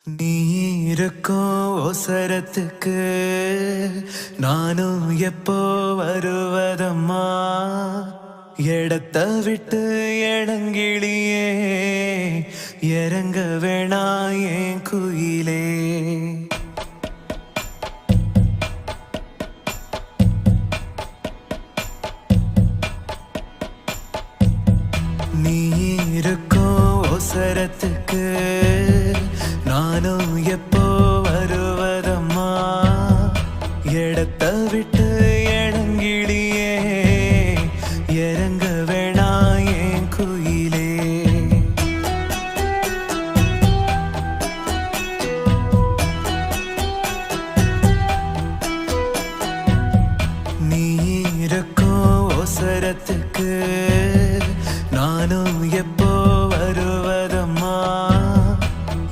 நீ இருக்கும் ஒசரத்துக்கு நானும் எப்போ வருவதம்மா? இடத்த விட்டு இடங்கிளியே இறங்க வேணா என் குயிலே. நீ இருக்கும் ஒசரத்துக்கு நானும் எப்போ